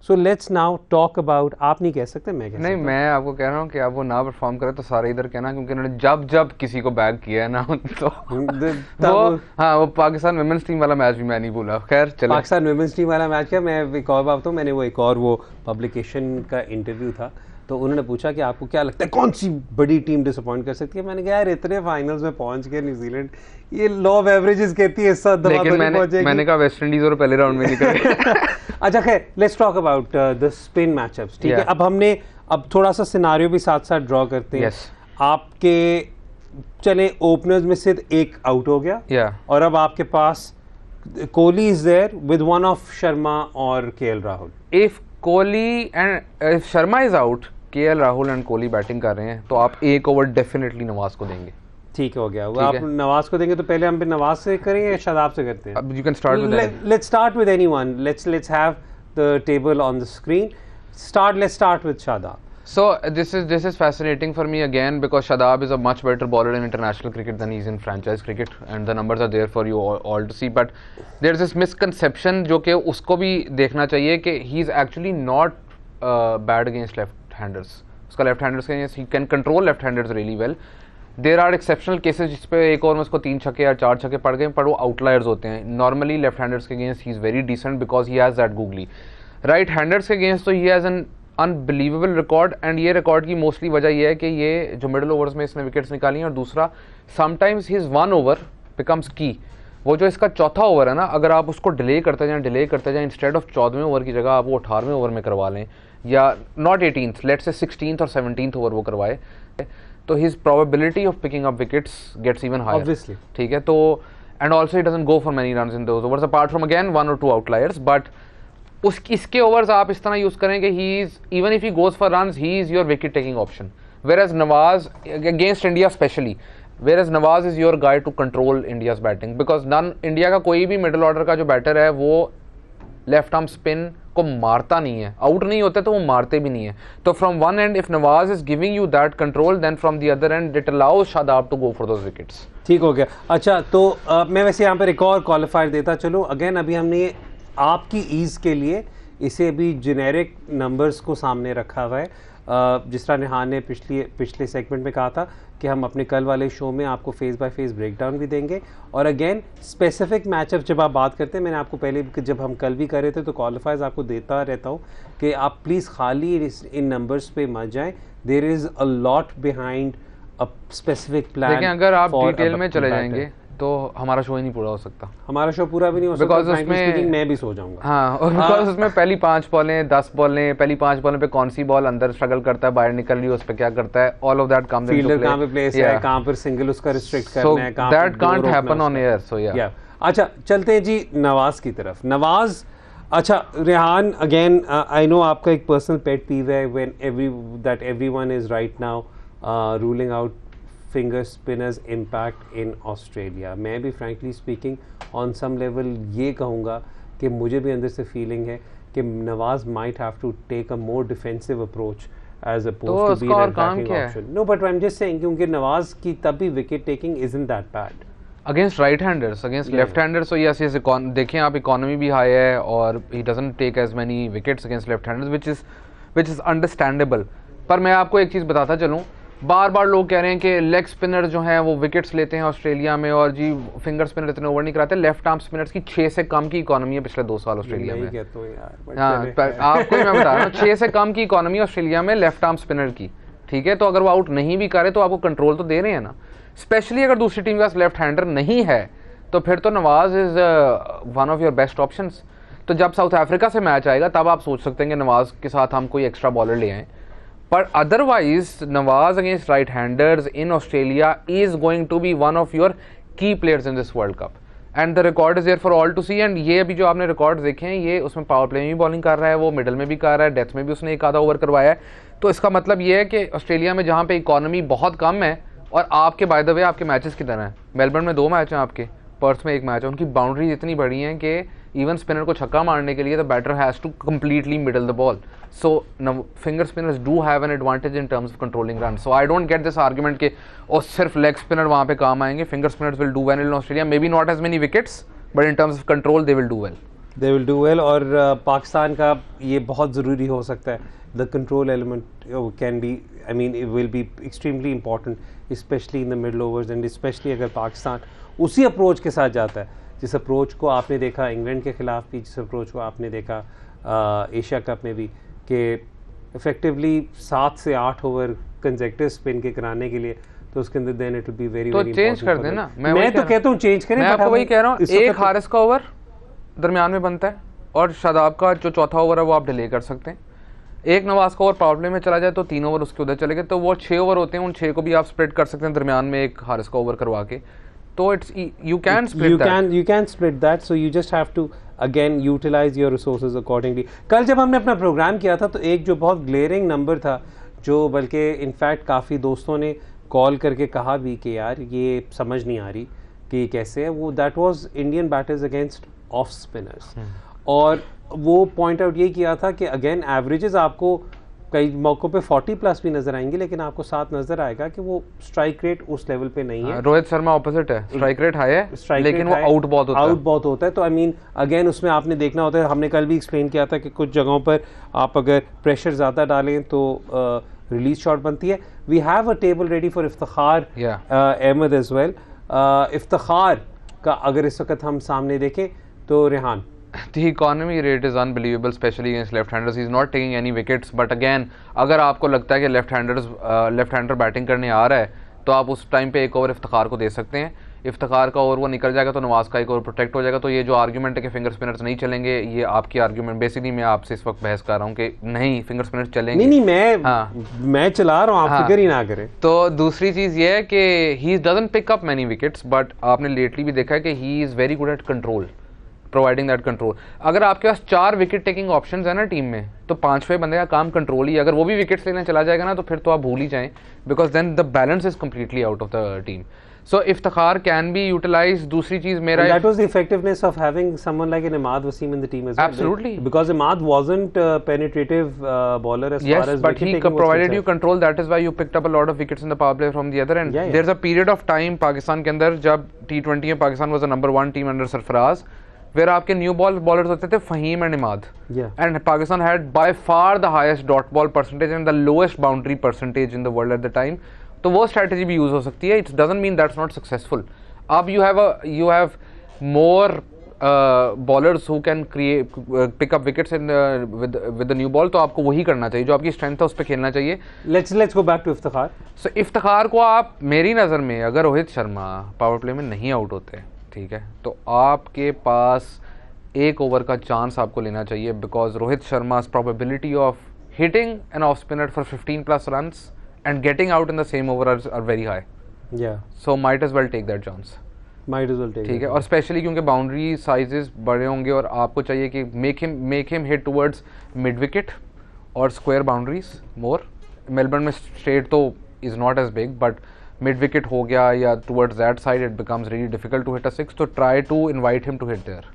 So let's now talk about, आप नहीं कह सकते, मैं कह नहीं, सकता मैं आपको कह रहा हूँ कि आप वो ना परफॉर्म करें तो सारे इधर कहना, क्योंकि उन्होंने जब जब किसी को बैग किया है ना तो वो, हाँ, वो पाकिस्तान वुमेन्स टीम वाला मैच भी मैं नहीं भूला। खैर चले, पाकिस्तान वुमेन्स टीम वाला मैच क्या, मैं एक और बात बताऊँ, मैंने वो एक और वो पब्लिकेशन का इंटरव्यू था, तो उन्होंने पूछा कि आपको क्या लगता है कौन सी बड़ी टीम डिसअपॉइंट कर सकती है। मैंने कहा यार इतने फाइनल्स में पहुंच गए न्यूजीलैंड, ये लॉ ऑफ एवरेजेस कहती है, इस साथ दबा लेकिन मैंने कहा वेस्ट इंडीज और पहले राउंड में निकले। अच्छा खैर, let's talk about the spin matchups, ठीक है। अब थोड़ा सा सिनारियो भी साथ साथ ड्रॉ करते हैं। आपके चले ओपनर्स में से एक आउट हो गया, और अब आपके पास Kohli is there with one of Sharma और KL Rahul. If Kohli and Sharma is out, KL Rahul and Kohli batting कर रहे हैं, तो आप एक ओवर डेफिनेटली नवाज को देंगे। ठीक हो गया, वो आप नवाज को देंगे, तो पहले हम नवाज से करें या शादाब से करते हैं? अब you can start with, let's start with anyone, let's have the table on the screen. Let's start with Shadab. So this is fascinating for me again, because Shadab is a much better bowler in international cricket than he is in franchise cricket, and the numbers are there for you all to see. But there's this misconception जो कि उसको भी देखना चाहिए कि he is actually not bad against left-handers. उसका left-handers के he can control left-handers really well. There are exceptional cases जिस पे एक ओवर में उसको 3 छक्के या 4 छक्के पड़ गए, पर वो outliers होते हैं. Normally left-handers के against he is very decent because he has that googly. Right-handers के against तो he has an unbelievable record, and ये रिकॉर्ड की मोस्टली वजह ये है कि ये जो मिडिल ओवर्स में इसने विकेट्स निकाली हैं, और दूसरा sometimes his one over becomes की। वो जो इसका चौथा ओवर है ना, अगर आप उसको डिले करते जाएं इंस्टेड ऑफ 14वें ओवर की जगह आप वो 18वें ओवर में करवा लें, या not 18th, let's say 16th और 17th ओवर वो करवाए, तो his probability of picking up wickets gets even higher, obviously, ठीक है। तो and also he doesn't go for many runs in those overs apart from again 1 or 2 outliers, but इसके overs आप इस तरह यूज करें कि he is, even if he goes for runs, he is your wicket taking option, whereas Nawaz against India especially, whereas Nawaz is your guy to control India's batting, because none India का कोई भी middle order का जो batter है वो left arm spin को मारता नहीं है, आउट नहीं होते तो वो मारते भी नहीं है। तो from one end if Nawaz is giving you that control, then from the other end it allows Shadab to go for those wickets. ठीक हो गया। अच्छा, तो मैं वैसे यहाँ पर एक और क्वालिफायर देता चलो। अगेन अभी हमने आपकी ईज के लिए इसे भी जेनेरिक नंबर्स को सामने रखा हुआ है, जिस तरह निहान ने पिछले सेगमेंट में कहा था कि हम अपने कल वाले शो में आपको फेस बाय फेस ब्रेकडाउन भी देंगे, और अगेन स्पेसिफिक मैचअप जब आप बात करते हैं, मैंने आपको पहले जब हम कल भी कर रहे थे तो क्वालिफायर्स आपको देता रहता हूँ कि आप प्लीज़ खाली इन नंबर्स पे मत जाएं, there is a lot behind a specific plan. लेकिन अगर आप डिटेल में चले जाएंगे तो हमारा शो ही नहीं पूरा हो सकता, हमारा शो पूरा भी नहीं हो सकता, बिकॉज उसमें मैं भी सो जाऊंगा। हाँ, और बिकॉज उसमें पहली 5 बॉलें 10 बॉलें, पहली 5 बॉलें पे कौन सी बॉल अंदर स्ट्रगल करता है, बाहर निकल रही है, उस पे क्या करता है, all of that comes into play. Fielder कहां पे प्लेस है, कहां पर सिंगल उसका रिस्ट्रिक्ट करना है, कहां that can't happen on air, so yeah. अच्छा, चलते हैं जी नवाज की तरफ। नवाज, अच्छा रेहान, अगेन आई नो आपका एक पर्सनल पेट पीव है when everyone is right now ruling out finger spinners impact in Australia. मैं भी frankly speaking on some level ये कहूँगा कि मुझे भी अंदर से फीलिंग है कि Nawaz might have to take a more defensive approach as opposed to be an attacking option. No, but I am just saying क्योंकि नवाज की तब भी wicket taking isn't that bad against right handers, against left handers. तो yes yes, देखें आप, economy भी high है और he doesn't take as many wickets against left handers, which is understandable. पर मैं आपको एक चीज़ बताता चलूँ, बार बार लोग कह रहे हैं कि लेग स्पिनर जो हैं वो विकेट्स लेते हैं ऑस्ट्रेलिया में, और जी फिंगर स्पिनर इतने ओवर नहीं कराते। लेफ्ट आर्म स्पिनर्स की 6 से कम की इकोनॉमी है पिछले 2 साल ऑस्ट्रेलिया में। हाँ, आपको मैं बता रहा हूँ, 6 से कम की इकोनॉमी ऑस्ट्रेलिया में लेफ्ट आर्म स्पिनर की, ठीक है। तो अगर वो आउट नहीं भी करे तो आपको कंट्रोल तो दे रहे हैं ना, स्पेशली अगर दूसरी टीम के पास लेफ्ट हैंडर नहीं है, तो फिर तो Nawaz is one of your best options. तो जब साउथ अफ्रीका से मैच आएगा तब आप सोच सकते हैं कि नवाज के साथ हम कोई एक्स्ट्रा बॉलर ले आएँ, but otherwise Nawaz against right-handers in Australia is going to be one of your key players in this World Cup, and the record is there for all to see। and ये अभी जो आपने record देखे हैं, ये उसमें power play में भी बॉलिंग कर रहा है, वो मिडल में भी कर रहा है, डेथ में भी उसने एक आधा ओवर करवाया है। तो इसका मतलब ये है कि ऑस्ट्रेलिया में जहाँ पे इकोनॉमी बहुत कम है, और आपके बाय द वे आपके मैचेस की तरह है, मेलबर्न में 2 मैच हैं आपके, पर्थ में 1 मैच है, उनकी बाउंड्रीज इतनी बड़ी हैं कि इवन स्पिनर को छक्का मारने के लिए the batter has to completely middle the ball, so now finger spinners do have an advantage in terms of controlling runs। so I don't get this argument कि और सिर्फ लेग स्पिनर वहाँ पे काम आएंगे। finger spinners will do well in Australia, maybe not as many wickets, but in terms of control they will do well। They will do well. और पाकिस्तान का ये बहुत ज़रूरी हो सकता है, the control element can be, I mean it will be extremely important specially in the middle overs, and specially अगर पाकिस्तान उसी अप्रोच के साथ जाता है जिस अप्रोच को आपने देखा इंग्लैंड के ख़िलाफ़ भी, जिस अप्रोच को आपने देखा एशिया कप में भी, कि इफेक्टिवली 7 से 8 ओवर कंसेक्टिव स्पिन के कराने के लिए, तो उसके अंदर then it will be very तो चेंज कर देना। मैं तो कहता हूँ चेंज करें। मैं आपको वही कह रहा हूँ, एक हारिस का ओवर दरमियान में बनता है और शादाब का जो चौथा ओवर है वो आप डिले कर सकते हैं। एक नवाज का ओवर पावर प्ले में चला जाए तो 3 ओवर उसके उधर चले गए, तो वो 6 ओवर होते हैं, उन 6 को भी आप स्प्लिट कर सकते हैं दरमियान में एक हारिस का ओवर करवा के। तो it's you can split that, so you just have to again utilise your resources accordingly. कल जब हमने अपना प्रोग्राम किया था तो एक जो बहुत ग्लेयरिंग नंबर था, जो बल्कि इनफैक्ट काफ़ी दोस्तों ने कॉल करके कहा भी कि यार ये समझ नहीं आ रही कि कैसे है वो, that was Indian batters against off spinners. और वो पॉइंट आउट ये किया था कि अगेन एवरेजेस आपको कई मौक़ों पे 40 प्लस भी नजर आएंगे, लेकिन आपको साथ नजर आएगा कि वो स्ट्राइक रेट उस लेवल पे नहीं है। रोहित शर्मा ऑपोजिट है, स्ट्राइक रेट हाई है लेकिन वो आउट बहुत होता है। तो आई मीन अगेन उसमें आपने देखना होता है, हमने कल भी एक्सप्लेन किया था कि कुछ जगहों पर आप अगर प्रेशर ज़्यादा डालें तो रिलीज शॉट बनती है। We have a table ready for Iftikhar Ahmed as well. Iftikhar का अगर इस वक्त हम सामने देखें तो Rehan, The economy rate is unbelievable, especially against left-handers. He's not taking any wickets. But again, अगर आपको लगता है कि लेफ्ट-हैंडर बैटिंग करने आ रहा है तो आप उस टाइम पे एक ओवर इफ्तिखार को दे सकते हैं। इफ्तिखार का ओवर वो निकल जाएगा तो नवाज का एक ओवर प्रोटेक्ट हो जाएगा। तो ये जो आर्ग्यूमेंट है कि फिंगर स्पिनर्स नहीं चलेंगे, ये आपकी आर्ग्यूमेंट बेसिकली मैं आपसे इस वक्त बहस कर रहा हूँ कि नहीं फिंगर स्पिनर्स चलेंगे। नहीं मैं चला रहा हूँ, आप फिक्र ही ना करें। तो दूसरी चीज़ ये है कि he doesn't pick up many wickets, but आपने लेटली भी देखा है कि he is very good at control, providing that control. अगर आपके पास 4 विकेट टेकिंग ऑप्शंस है ना टीम में, तो 5वें बंदे का काम कंट्रोल ही। अगर वो भी विकेट्स लेने चला जाएगा ना तो फिर तो आप भूल ही जाएं, because then the balance is completely out of the team. So Iftikhar can be utilise. दूसरी चीज मेरा, that was the effectiveness of having someone like an Imad Wasim in the team as well. Absolutely, because Imad wasn't penetrative bowler as yes, far as but he provided you control. That is why you picked up a lot of wickets in the power play from the other end. There's a period of time Pakistan के अंदर जब T20 में Pakistan was the number 1 team under Sarfaraz, where आपके new ball bowlers होते थे Fahim and Imad, and Pakistan had by far the highest dot ball percentage and the lowest boundary percentage in the world at the time. तो वो strategy भी use हो सकती है। It's doesn't mean that's not successful. अब you have more bowlers who can create pick up wickets in with the new ball, तो आपको वही करना चाहिए, जो आपकी स्ट्रेंथ है उस पर खेलना चाहिए। Let's go back to Iftikhar. So Iftikhar को आप, मेरी नज़र में अगर रोहित शर्मा पावर प्ले में नहीं आउट होते, ठीक है, तो आपके पास एक ओवर का चांस आपको लेना चाहिए, बिकॉज रोहित शर्मा's probability of hitting an off spinner for 15+ runs and getting out in the same over are very high. Yeah. So might as well take that chance. Might as well take. ठीक है, और specially क्योंकि boundary sizes बड़े होंगे और आपको चाहिए कि make him hit towards mid wicket और square boundaries more. मेलबर्न में स्ट्रेट तो is not as big, but mid wicket हो गया या towards that side it becomes really difficult to hit a 6, so try to invite him to hit there.